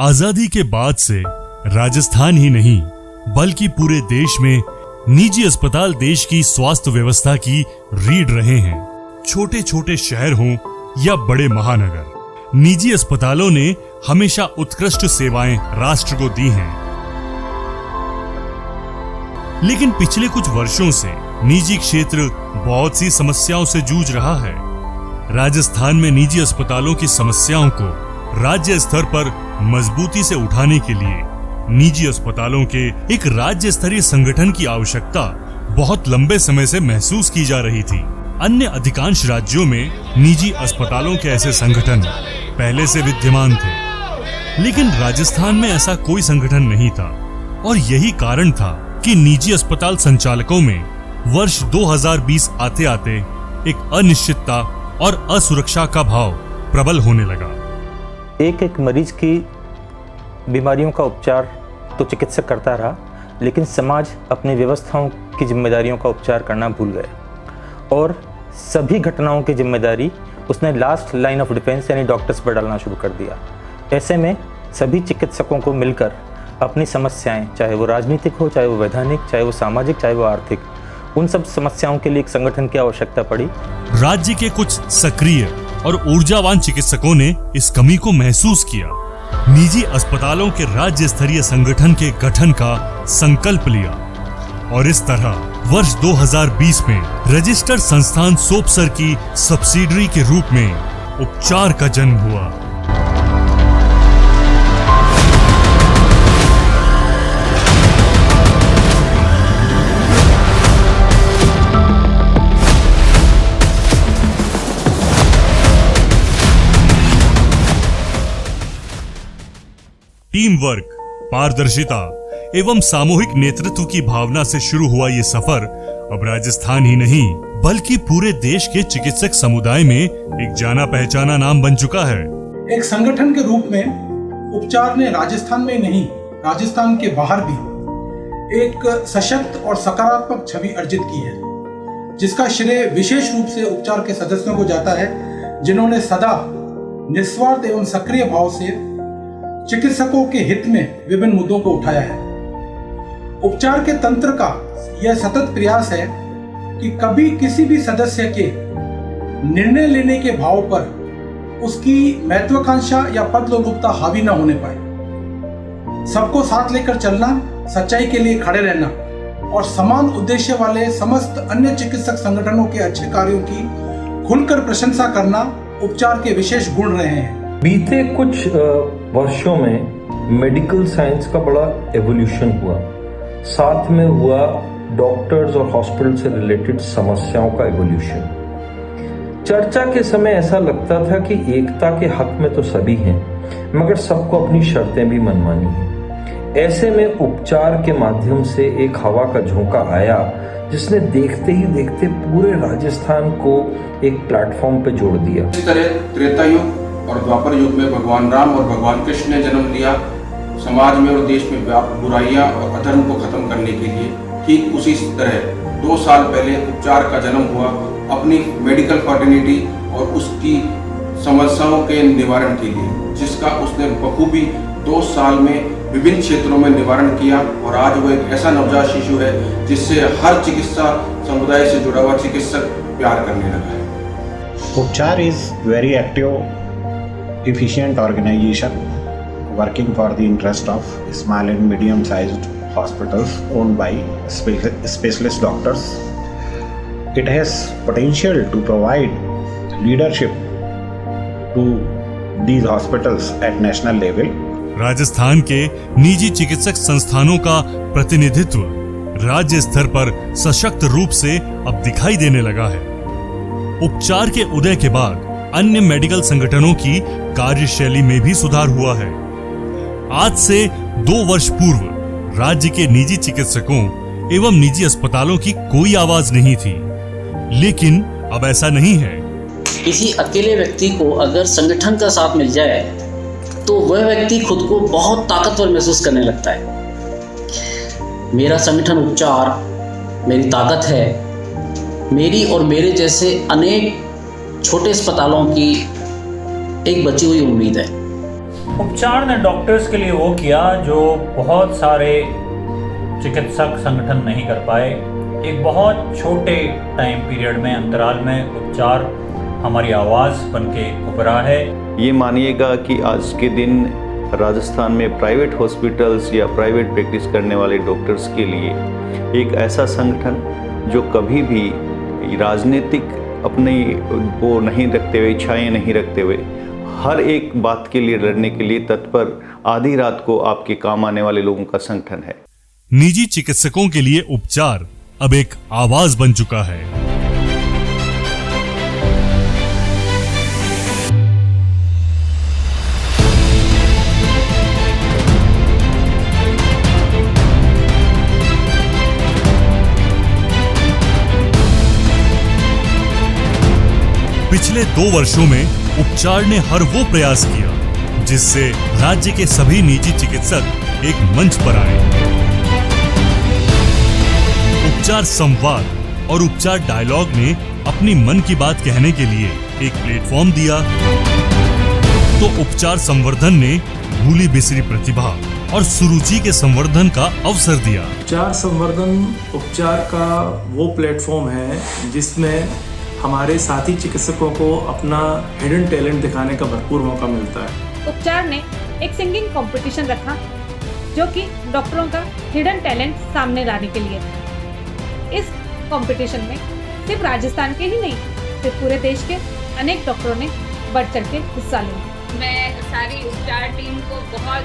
आजादी के बाद से राजस्थान ही नहीं बल्कि पूरे देश में निजी अस्पताल देश की स्वास्थ्य व्यवस्था की रीढ़ रहे हैं। छोटे छोटे शहर हों या बड़े महानगर, निजी अस्पतालों ने हमेशा उत्कृष्ट सेवाएं राष्ट्र को दी हैं। लेकिन पिछले कुछ वर्षों से निजी क्षेत्र बहुत सी समस्याओं से जूझ रहा है। राजस्थान में निजी अस्पतालों की समस्याओं को राज्य स्तर पर मजबूती से उठाने के लिए निजी अस्पतालों के एक राज्य स्तरीय संगठन की आवश्यकता बहुत लंबे समय से महसूस की जा रही थी। अन्य अधिकांश राज्यों में निजी अस्पतालों के ऐसे संगठन पहले से विद्यमान थे, लेकिन राजस्थान में ऐसा कोई संगठन नहीं था और यही कारण था कि निजी अस्पताल संचालकों में वर्ष 2020 आते आते एक अनिश्चितता और असुरक्षा का भाव प्रबल होने लगा। एक मरीज की बीमारियों का उपचार तो चिकित्सक करता रहा, लेकिन समाज अपनी व्यवस्थाओं की जिम्मेदारियों का उपचार करना भूल गया और सभी घटनाओं की जिम्मेदारी उसने लास्ट लाइन ऑफ डिफेंस यानी डॉक्टर्स पर डालना शुरू कर दिया। ऐसे में सभी चिकित्सकों को मिलकर अपनी समस्याएं, चाहे वो राजनीतिक हो, चाहे वो वैधानिक, चाहे वो सामाजिक, चाहे वो आर्थिक, उन सब समस्याओं के लिए एक संगठन की आवश्यकता पड़ी। राज्य के कुछ सक्रिय और ऊर्जावान चिकित्सकों ने इस कमी को महसूस किया। निजी अस्पतालों के राज्य स्तरीय संगठन के गठन का संकल्प लिया और इस तरह वर्ष 2020 में रजिस्टर्ड संस्थान सोपसर की सब्सिडरी के रूप में उपचार का जन्म हुआ। टीम वर्क, पारदर्शिता एवं सामूहिक नेतृत्व की भावना से शुरू हुआ ये सफर अब राजस्थान ही नहीं बल्कि पूरे देश के चिकित्सक समुदाय में एक जाना पहचाना नाम बन चुका है। एक संगठन के रूप में उपचार ने राजस्थान में नहीं, राजस्थान के बाहर भी एक सशक्त और सकारात्मक छवि अर्जित की है, जिसका श्रेय विशेष रूप से उपचार के सदस्यों को जाता है, जिन्होंने सदा निस्वार्थ एवं सक्रिय भाव से चिकित्सकों के हित में विभिन्न मुद्दों को उठाया है। उपचार के तंत्र का यह सतत प्रयास है कि कभी किसी भी सदस्य के निर्णय लेने के भाव पर उसकी महत्वाकांक्षा या पदलोलुपता हावी न होने पाए। सबको साथ लेकर चलना, सच्चाई के लिए खड़े रहना और समान उद्देश्य वाले समस्त अन्य चिकित्सक संगठनों के अच्छे कार्यों की खुलकर प्रशंसा करना उपचार के विशेष गुण रहे हैं। बीते कुछ वर्षों में मेडिकल साइंस का बड़ा एवोल्यूशन हुआ, साथ में हुआ डॉक्टर्स और हॉस्पिटल से रिलेटेड समस्याओं का एवोल्यूशन। चर्चा के समय ऐसा लगता था कि एकता के हक में तो सभी हैं, मगर सबको अपनी शर्तें भी मनमानी हैं। ऐसे में उपचार के माध्यम से एक हवा का झोंका आया, जिसने देखते ही देखते पूरे राजस्थान को एक प्लेटफॉर्म पे जोड़ दिया। इस तरह त्रेता युग और द्वापर युग में भगवान राम और भगवान कृष्ण ने जन्म लिया समाज में और देश में व्याप्त बुराइयां और अधर्म को खत्म करने के लिए, ठीक उसी तरह 2 साल पहले उपचार का जन्म हुआ अपनी मेडिकल फर्टिलिटी और उसकी समस्याओं के निवारण के लिए, जिसका उसने बखूबी 2 साल में विभिन्न क्षेत्रों में निवारण किया और आज वो एक ऐसा नवजात शिशु है जिससे हर चिकित्सा समुदाय से जुड़ा हुआ चिकित्सक प्यार करने लगा है। उपचार is very active efficient organization working for the interest of small and medium sized hospitals owned by specialist doctors. It has potential to provide leadership to these hospitals at national level. Rajasthan के निजी चिकित्सक संस्थानों का प्रतिनिधित्व राज्य स्तर पर सशक्त रूप से अब दिखाई देने लगा है। उपचार के उदय के बाद अन्य मेडिकल संगठनों की कार्यशैली में भी सुधार हुआ है। आज से 2 वर्ष पूर्व राज्य के निजी चिकित्सकों एवं निजी अस्पतालों की कोई आवाज नहीं थी, लेकिन अब ऐसा नहीं है। किसी अकेले व्यक्ति को अगर संगठन का साथ मिल जाए तो वह व्यक्ति खुद को बहुत ताकतवर महसूस करने लगता है। मेरा संगठन उपचार मेरी ताकत है, मेरी और मेरे जैसे अनेक छोटे अस्पतालों की एक बची हुई उम्मीद है। उपचार ने डॉक्टर्स के लिए वो किया जो बहुत सारे चिकित्सक संगठन नहीं कर पाए। एक बहुत छोटे टाइम पीरियड में, अंतराल में उपचार हमारी आवाज़ बनके उभरा है। ये मानिएगा कि आज के दिन राजस्थान में प्राइवेट हॉस्पिटल्स या प्राइवेट प्रैक्टिस करने वाले डॉक्टर्स के लिए एक ऐसा संगठन जो कभी भी राजनीतिक अपने वो नहीं रखते हुए, इच्छाएं नहीं रखते हुए, हर एक बात के लिए लड़ने के लिए तत्पर, आधी रात को आपके काम आने वाले लोगों का संगठन है। निजी चिकित्सकों के लिए उपचार अब एक आवाज बन चुका है। पिछले 2 वर्षों में उपचार ने हर वो प्रयास किया जिससे राज्य के सभी निजी चिकित्सक एक मंच पर आए। उपचार संवाद और उपचार डायलॉग ने अपनी मन की बात कहने के लिए एक प्लेटफॉर्म दिया, तो उपचार संवर्धन ने भूली बिसरी प्रतिभा और सुरुचि के संवर्धन का अवसर दिया। उपचार संवर्धन उपचार का वो प्लेटफॉर्म है जिसमें हमारे साथी चिकित्सकों को अपना हिडन टैलेंट दिखाने का भरपूर मौका मिलता है। उपचार ने एक सिंगिंग कंपटीशन रखा जो कि डॉक्टरों का हिडन टैलेंट सामने लाने के लिए। इस कंपटीशन में सिर्फ राजस्थान के ही नहीं, सिर्फ पूरे देश के अनेक डॉक्टरों ने बढ़ चढ़ के हिस्सा लिया। मैं सारी उपचार टीम को बहुत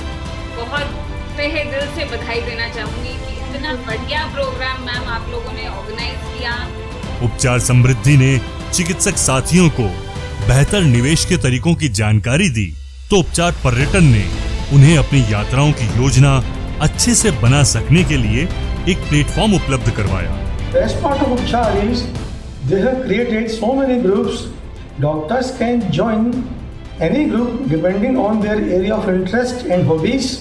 बहुत तहे दिल से बधाई देना चाहूँगी कि इतना बढ़िया प्रोग्राम मैम आप लोगों ने ऑर्गेनाइज किया। उपचार समृद्धि ने चिकित्सक साथियों को बेहतर निवेश के तरीकों की जानकारी दी, तो उपचार पर्यटन ने उन्हें अपनी यात्राओं की योजना अच्छे से बना सकने के लिए एक प्लेटफॉर्म उपलब्ध करवाया। Best part of Upchar is they have created so many groups. Doctors can join any group depending on their area of interest and hobbies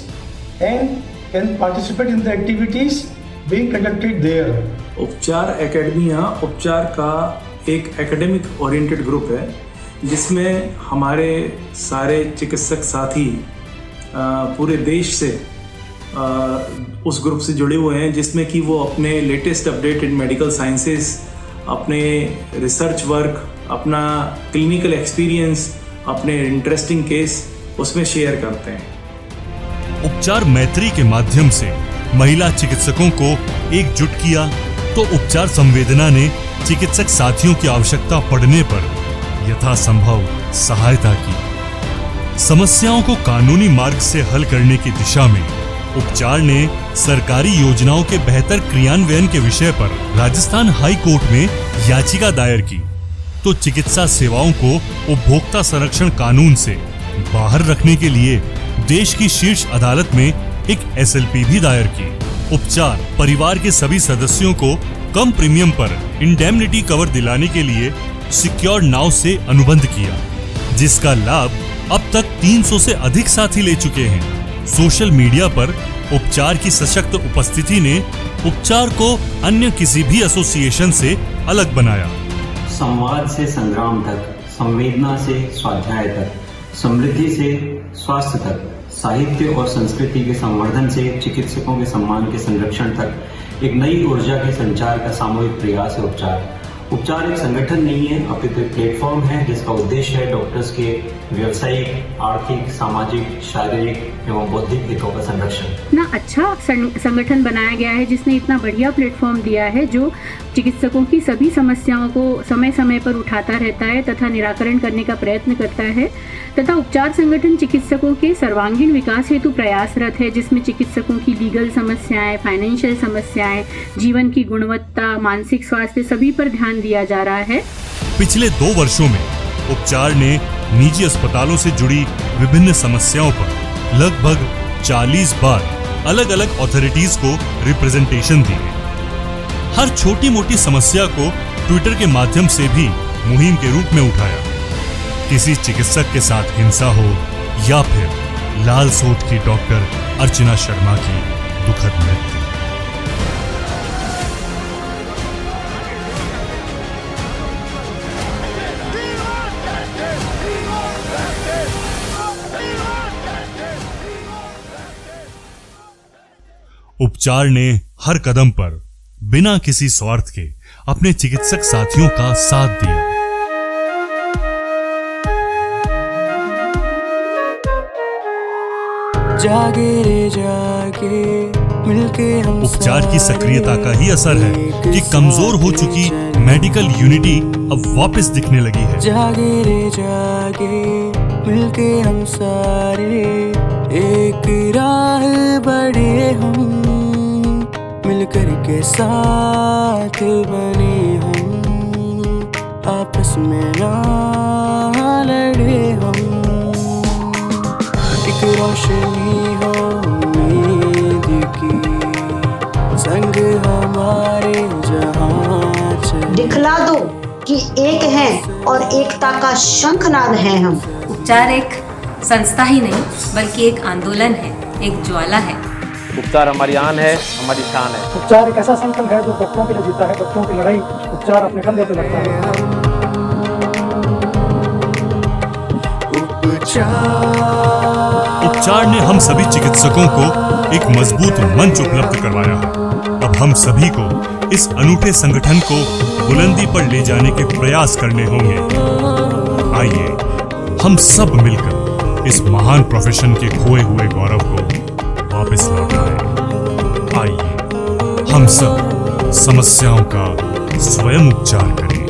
and can participate in the activities being conducted there. उपचार academia उपचार का एक academic oriented group है जिसमें हमारे सारे चिकित्सक साथी पूरे देश से उस ग्रुप से जुड़े हुए हैं, जिसमें कि वो अपने latest update in medical sciences, अपने रिसर्च वर्क, अपना क्लिनिकल एक्सपीरियंस, अपने इंटरेस्टिंग केस उसमें शेयर करते हैं। उपचार मैत्री के माध्यम से महिला चिकित्सकों को एकजुट किया, तो उपचार संवेदना ने चिकित्सक साथियों की आवश्यकता पड़ने पर यथासंभव सहायता की। समस्याओं को कानूनी मार्ग से हल करने की दिशा में उपचार ने सरकारी योजनाओं के बेहतर क्रियान्वयन के विषय पर राजस्थान हाई कोर्ट में याचिका दायर की, तो चिकित्सा सेवाओं को उपभोक्ता संरक्षण कानून से बाहर रखने के लिए देश की शीर्ष अदालत में एक SLP भी दायर की। उपचार परिवार के सभी सदस्यों को कम प्रीमियम पर इंडेमनिटी कवर दिलाने के लिए सिक्योर नाउ से अनुबंध किया, जिसका लाभ अब तक 300 से अधिक साथी ले चुके हैं। सोशल मीडिया पर उपचार की सशक्त उपस्थिति ने उपचार को अन्य किसी भी एसोसिएशन से अलग बनाया। संवाद से संग्राम तक, संवेदना से स्वाध्याय तक, समृद्धि से स्वास्थ्य तक, साहित्य और संस्कृति के संवर्धन से चिकित्सकों के सम्मान के संरक्षण तक एक नई ऊर्जा के संचार का सामूहिक प्रयास है उपचार। उपचार एक संगठन नहीं है, अपितु एक प्लेटफॉर्म है जिसका उद्देश्य है डॉक्टर्स के व्यावसायिक, आर्थिक, सामाजिक, शारीरिक एवं बौद्धिक हितों का संरक्षण। इतना अच्छा संगठन बनाया गया है जिसने इतना बढ़िया प्लेटफॉर्म दिया है जो चिकित्सकों की सभी समस्याओं को समय समय पर उठाता रहता है तथा निराकरण करने का प्रयत्न करता है, तथा उपचार संगठन चिकित्सकों के सर्वांगीण विकास हेतु प्रयासरत है, जिसमें चिकित्सकों की लीगल समस्याएं, फाइनेंशियल समस्याएं, जीवन की गुणवत्ता, मानसिक स्वास्थ्य सभी पर ध्यान दिया जा रहा है। पिछले 2 वर्षों में उपचार ने निजी अस्पतालों से जुड़ी विभिन्न समस्याओं पर लगभग 40 बार अलग अलग अथॉरिटीज को रिप्रेजेंटेशन दिए। हर छोटी मोटी समस्या को ट्विटर के माध्यम से भी मुहिम के रूप में उठाया। किसी चिकित्सक के साथ हिंसा हो या फिर लाल सोट की डॉक्टर अर्चना शर्मा की दुखद मृत्यु। उपचार ने हर कदम पर बिना किसी स्वार्थ के अपने चिकित्सक साथियों का साथ दिया। जागे रे जागे मिलके हम उपचार की सक्रियता का ही असर है कि कमजोर हो चुकी मेडिकल यूनिटी अब वापस दिखने लगी है। जागे रे जागे मिलके हम सारे एक राह बढ़े हम, मिलकर के साथ बने हम, आपस में ना लड़े हम, एक रोशनी हो उम्मीद की, संग हमारे जहां चले। दिखला दो कि एक है और एकता का शंखनाद है हम। उपचार एक संस्था ही नहीं बल्कि एक आंदोलन है, एक ज्वाला है। उपचार हमारी आन है, हमारी शान है। उपचार एक ऐसा संकल्प है जो डॉक्टरों के लिए जीता है। डॉक्टरों की लड़ाई उपचार अपने कंधे पे लगता है। उपचार ने हम सभी चिकित्सकों को एक मजबूत मंच उपलब्ध करवाया है। अब हम सभी को इस अनूठे संगठन को बुलंदी पर ले जाने के प्रयास करने होंगे। आइए हम सब मिलकर इस महान प्रोफेशन के खोए हुए गौरव को वापस लौटाएं। आइए हम सब समस्याओं का स्वयं उपचार करें।